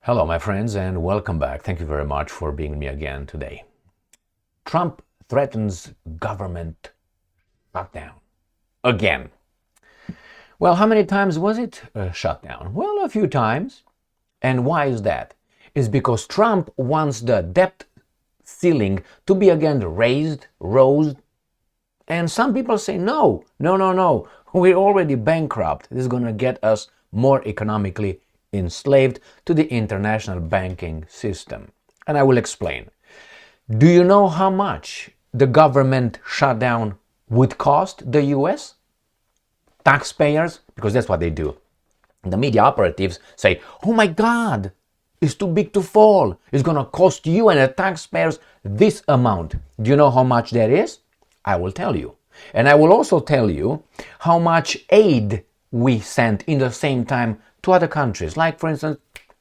Hello, my friends, and welcome back. Thank you very much for being with me again today. Trump threatens government shutdown again. Well, how many times was it shut down? Well, a few times. And why is that? It's because Trump wants the debt ceiling to be again rose. And some people say, no. We're already bankrupt. This is going to get us more economically enslaved to the international banking system. And I will explain. Do you know how much the government shutdown would cost the US? Taxpayers? Because that's what they do. The media operatives say, oh my God, it's too big to fall. It's going to cost you and the taxpayers this amount. Do you know how much that is? I will tell you. And I will also tell you how much aid we sent in the same time to other countries, like for instance,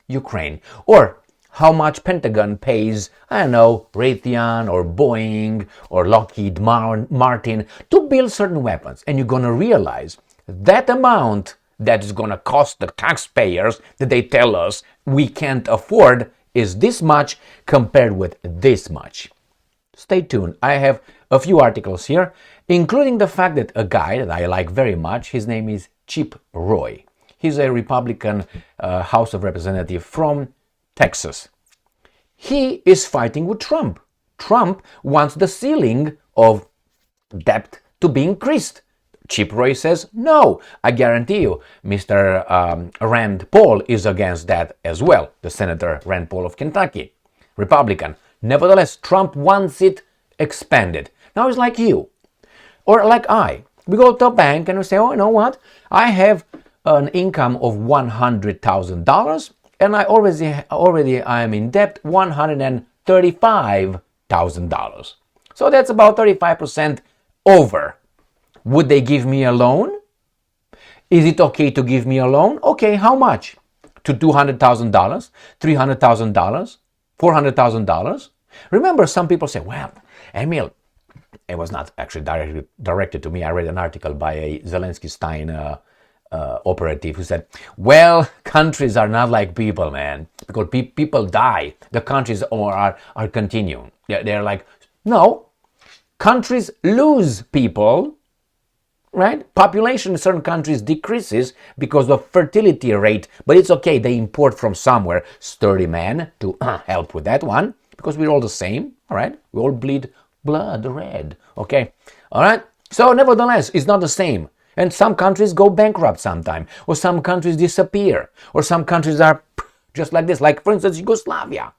Ukraine, or how much Pentagon pays, I don't know, Raytheon or Boeing or Lockheed Martin to build certain weapons. And you're going to realize that amount that is going to cost the taxpayers that they tell us we can't afford is this much compared with this much. Stay tuned. I have a few articles here, including the fact that a guy that I like very much, his name is Chip Roy. He's a Republican House of Representative from Texas. He is fighting with Trump. Trump wants the ceiling of debt to be increased. Chip Roy says, no, I guarantee you, Mr. Rand Paul is against that as well, the Senator Rand Paul of Kentucky, Republican. Nevertheless, Trump wants it expanded. Now it's like you, or like I. We go to a bank and we say, oh, you know what? I have an income of $100,000 and I already am in debt $135,000. So that's about 35% over. Would they give me a loan? Is it okay to give me a loan? Okay, how much? To $200,000, $300,000, $400,000? Remember, some people say, well, Emil, it was not actually directed to me. I read an article by a Zelensky-Stein operative who said, well, countries are not like people, man, because people die. The countries are continuing. They're like, no, countries lose people, right? Population in certain countries decreases because of fertility rate, but it's okay. They import from somewhere sturdy men to help with that one because we're all the same, all right? We all bleed blood red, okay? All right? So nevertheless, it's not the same. And some countries go bankrupt sometime, or some countries disappear, or some countries are just like this, like for instance Yugoslavia,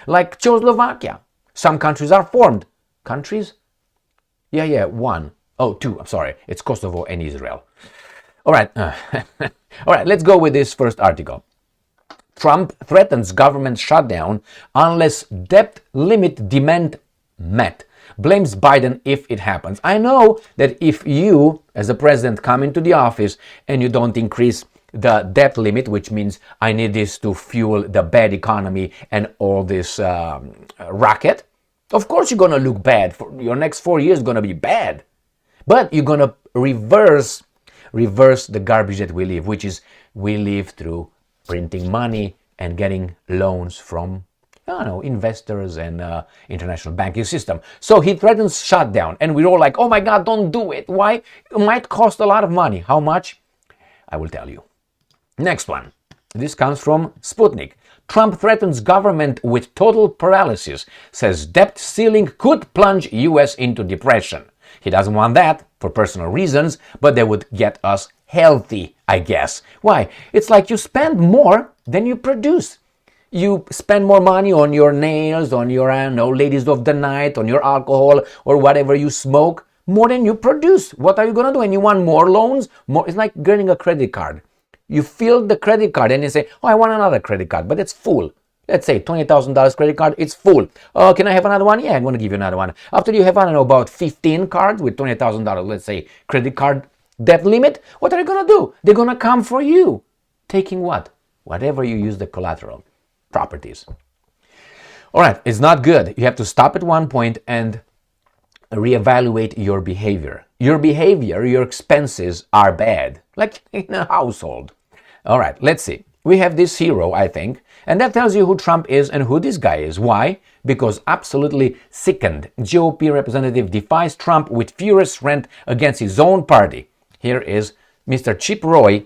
like Czechoslovakia. Some countries are formed. Countries? One. Oh, two, I'm sorry. It's Kosovo and Israel. All right. All right, let's go with this first article. Trump threatens government shutdown unless debt limit demand met. Blames Biden if it happens. I know that if you, as a president, come into the office and you don't increase the debt limit, which means I need this to fuel the bad economy and all this racket, of course you're going to look bad. For your next 4 years is going to be bad. But you're going to reverse the garbage that we live, which is we live through printing money and getting loans from investors and international banking system. So he threatens shutdown, and we're all like, oh my God, don't do it. Why? It might cost a lot of money. How much? I will tell you. Next one. This comes from Sputnik. Trump threatens government with total paralysis, says debt ceiling could plunge US into depression. He doesn't want that for personal reasons, but they would get us healthy, I guess. Why? It's like you spend more than you produce. You spend more money on your nails, on your, ladies of the night, on your alcohol, or whatever you smoke, more than you produce. What are you going to do? And you want more loans? More? It's like getting a credit card. You fill the credit card and you say, oh, I want another credit card, but it's full. Let's say $20,000 credit card, it's full. Oh, can I have another one? Yeah, I'm going to give you another one. After you have, about 15 cards with $20,000, let's say, credit card debt limit, what are you going to do? They're going to come for you. Taking what? Whatever you use the collateral. Properties. All right, it's not good. You have to stop at one point and reevaluate your behavior. Your expenses are bad, like in a household. All right, let's see. we have this hero, I think, and that tells you who Trump is and who this guy is. Why? Because absolutely sickened GOP representative defies Trump with furious rant against his own party. Here is Mr. Chip Roy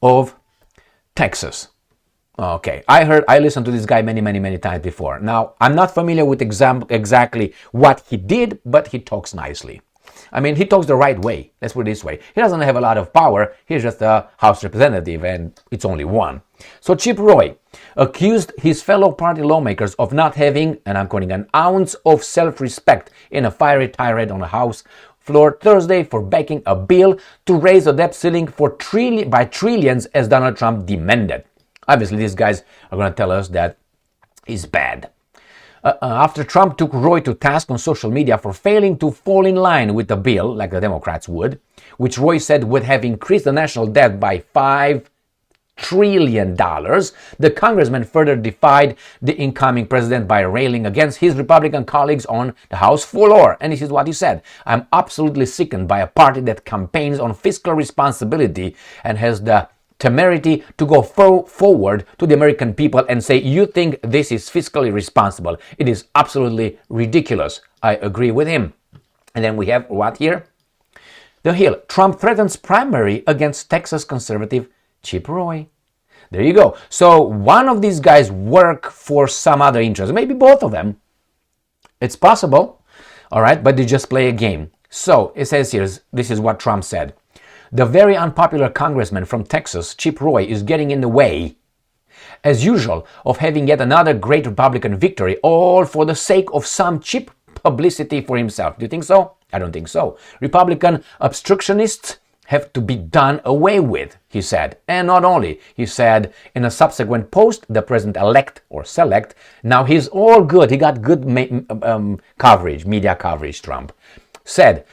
of Texas. Okay, I listened to this guy many times before. Now, I'm not familiar with exactly what he did, but he talks nicely. I mean, he talks the right way. Let's put it this way. He doesn't have a lot of power. He's just a House representative, and it's only one. So Chip Roy accused his fellow party lawmakers of not having, and I'm quoting, an ounce of self-respect in a fiery tirade on the House floor Thursday for backing a bill to raise the debt ceiling by trillions as Donald Trump demanded. Obviously, these guys are going to tell us that he's bad. After Trump took Roy to task on social media for failing to fall in line with the bill, like the Democrats would, which Roy said would have increased the national debt by $5 trillion, the congressman further defied the incoming president by railing against his Republican colleagues on the House floor. And this is what he said: "I'm absolutely sickened by a party that campaigns on fiscal responsibility and has the temerity to go forward to the American people and say, you think this is fiscally responsible. It is absolutely ridiculous." I agree with him. And then we have what here? The Hill. Trump threatens primary against Texas conservative Chip Roy. There you go. So one of these guys work for some other interest, maybe both of them. It's possible. All right, but they just play a game. So it says here, this is what Trump said: "The very unpopular congressman from Texas, Chip Roy, is getting in the way, as usual, of having yet another great Republican victory, all for the sake of some cheap publicity for himself." Do you think so? I don't think so. "Republican obstructionists have to be done away with," he said. And not only, he said in a subsequent post, the president-elect or select, now he's all good. He got good coverage, media coverage, Trump, said,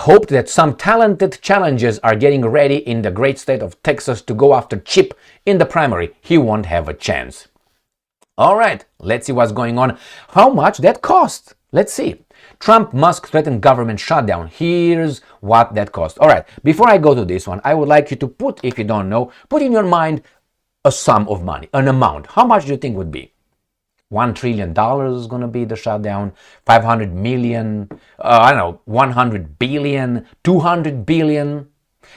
hoped that some talented challengers are getting ready in the great state of Texas to go after Chip in the primary. He won't have a chance. All right, let's see what's going on. How much that cost? Let's see. Trump, Musk threatened government shutdown. Here's what that cost. All right, before I go to this one, I would like you to put, if you don't know, put in your mind a sum of money, an amount. How much do you think would be? $1 trillion is going to be the shutdown, 500 million, 100 billion, 200 billion.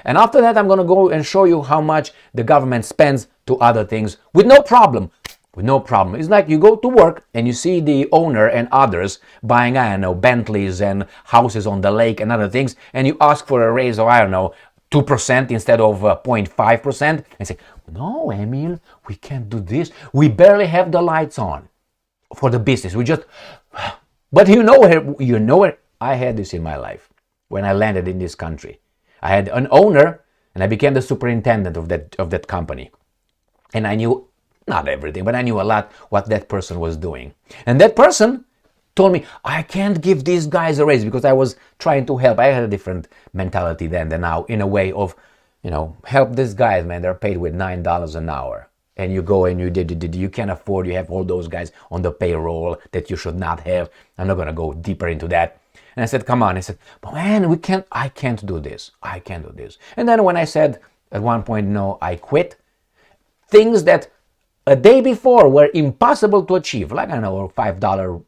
And after that, I'm going to go and show you how much the government spends to other things with no problem. With no problem. It's like you go to work and you see the owner and others buying, Bentleys and houses on the lake and other things, and you ask for a raise of, 2% instead of 0.5%, and say, "No, Emil, we can't do this. We barely have the lights on for the business. We just..." But you know where I had this in my life when I landed in this country. I had an owner, and I became the superintendent of that company, and I knew not everything, but I knew a lot what that person was doing. And that person told me, "I can't give these guys a raise," because I was trying to help. I had a different mentality then than now, in a way of, help these guys, man. They're paid with $9 an hour. And you go and you can't afford, you have all those guys on the payroll that you should not have. I'm not going to go deeper into that. And I said, "Come on." I said, "But man, I can't do this. I can't do this." And then when I said at one point, no, I quit, things that a day before were impossible to achieve, like, $5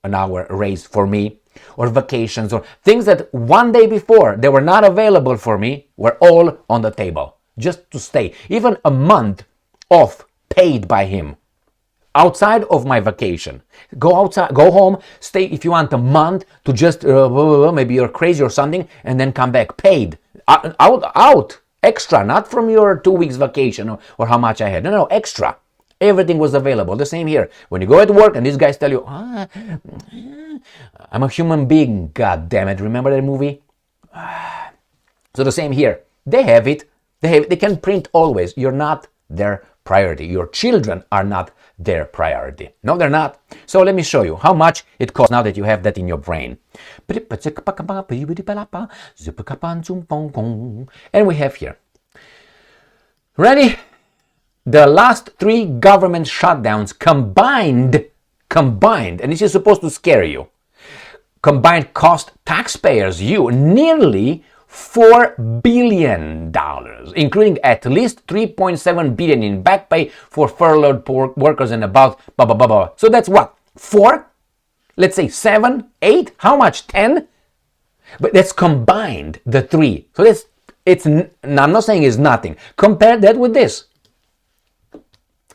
an hour raise for me, or vacations, or things that one day before they were not available for me, were all on the table just to stay. Even a month off paid by him outside of my vacation. Go outside, go home, stay if you want a month to just, maybe you're crazy or something, and then come back paid. Out. Extra, not from your 2 weeks vacation or how much I had. No, extra. Everything was available. The same here. When you go at work and these guys tell you, "I'm a human being, god damn it." Remember that movie? So the same here. They have it. They can print always. You're not their priority. Your children are not their priority. No, they're not. So let me show you how much it costs now that you have that in your brain. And we have here. Ready? The last 3 government shutdowns combined, and this is supposed to scare you, combined cost taxpayers nearly $4 billion, including at least $3.7 billion in back pay for furloughed workers and about blah, blah, blah, blah. So that's what? 4? Let's say 7, 8? How much? 10? But that's combined, the 3. So I'm not saying it's nothing. Compare that with this.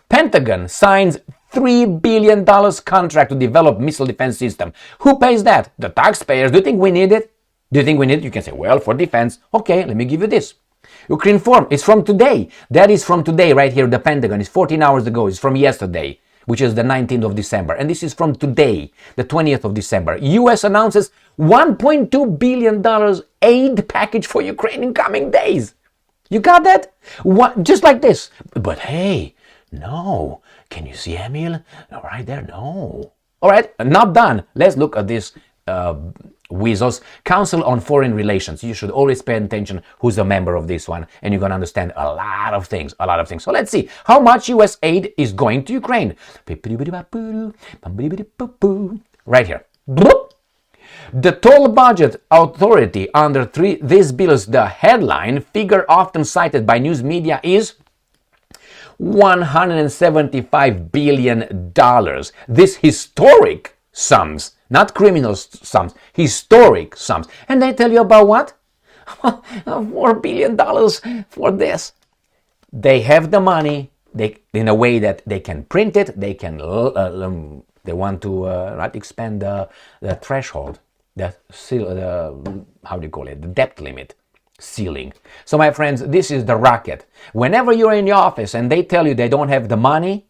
Pentagon signs $3 billion contract to develop missile defense system. Who pays that? The taxpayers. Do you think we need it? Do you think we need it? You can say, well, for defense. Okay, let me give you this. Ukraine form. It's from today. That is from today right here, the Pentagon. It's 14 hours ago. It's from yesterday, which is the 19th of December. And this is from today, the 20th of December. U.S. announces $1.2 billion aid package for Ukraine in coming days. You got that? Just like this. But hey, no. Can you see Emil? Right there? No. All right, not done. Let's look at this weasels. Council on Foreign Relations. You should always pay attention who's a member of this one, and you're going to understand a lot of things. So let's see how much U.S. aid is going to Ukraine. Right here. The total budget authority under these bills, the headline figure often cited by news media is $175 billion. This historic sums, not criminal sums, historic sums. And they tell you about what? $4 billion for this. They have the money, in a way that they can print it, they can, they want to not expand the threshold, how do you call it, the debt limit. Ceiling. So my friends, this is the racket. Whenever you're in the office and they tell you they don't have the money,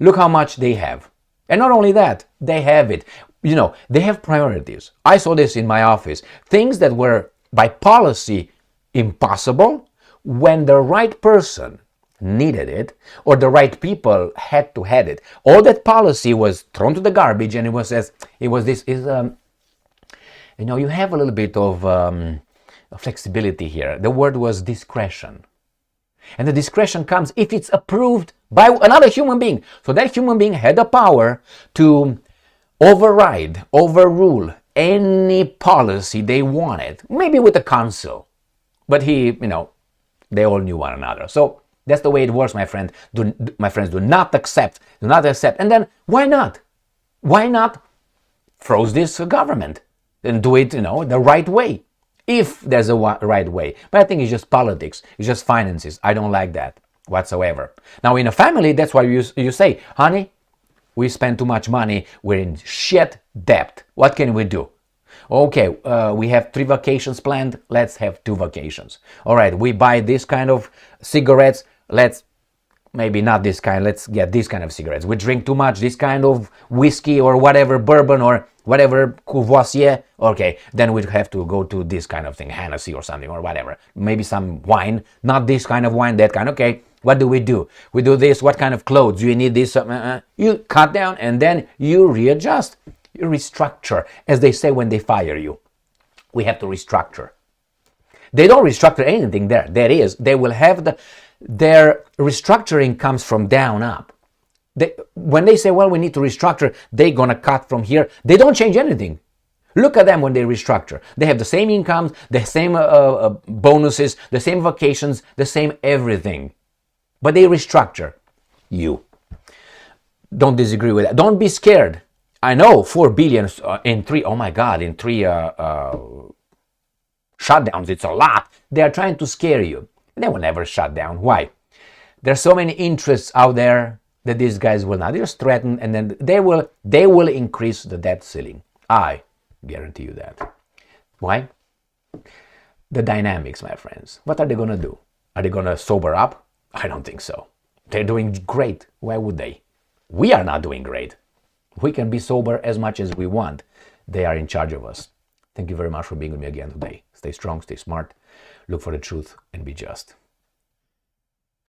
look how much they have. And not only that, they have it. You know, they have priorities. I saw this in my office. Things that were by policy impossible, when the right person needed it or the right people had to have it, all that policy was thrown to the garbage, and you have a little bit of flexibility here. The word was discretion. And the discretion comes if it's approved by another human being. So that human being had the power to overrule any policy they wanted, maybe with the council. But they all knew one another. So that's the way it works, my friend. My friends, do not accept. And then why not? Why not froze this government and do it, the right way? If there's a right way. But I think it's just politics. It's just finances. I don't like that whatsoever. Now, in a family, that's why you say, honey, we spend too much money. We're in shit debt. What can we do? Okay, we have 3 vacations planned. Let's have 2 vacations. All right, we buy this kind of cigarettes. Maybe not this kind. Let's get this kind of cigarettes. We drink too much, this kind of whiskey or whatever, bourbon or whatever, Courvoisier. Okay, then we'd have to go to this kind of thing, Hennessy or something or whatever. Maybe some wine, not this kind of wine, that kind. Okay, what do? We do this. What kind of clothes? Do you need this? You cut down and then you readjust. You restructure, as they say when they fire you. We have to restructure. They don't restructure anything there. They will have their restructuring comes from down up. When they say, well, we need to restructure, they're going to cut from here. They don't change anything. Look at them when they restructure. They have the same incomes, the same bonuses, the same vacations, the same everything. But they restructure. You. Don't disagree with that. Don't be scared. I know 4 billion in 3, oh my God, in 3 shutdowns, it's a lot. They are trying to scare you. They will never shut down. Why? There's so many interests out there that these guys will not. They're just threaten, and then they will increase the debt ceiling. I guarantee you that. Why? The dynamics, my friends. What are they going to do? Are they going to sober up? I don't think so. They're doing great. Why would they? We are not doing great. We can be sober as much as we want. They are in charge of us. Thank you very much for being with me again today. Stay strong, stay smart, look for the truth, and be just.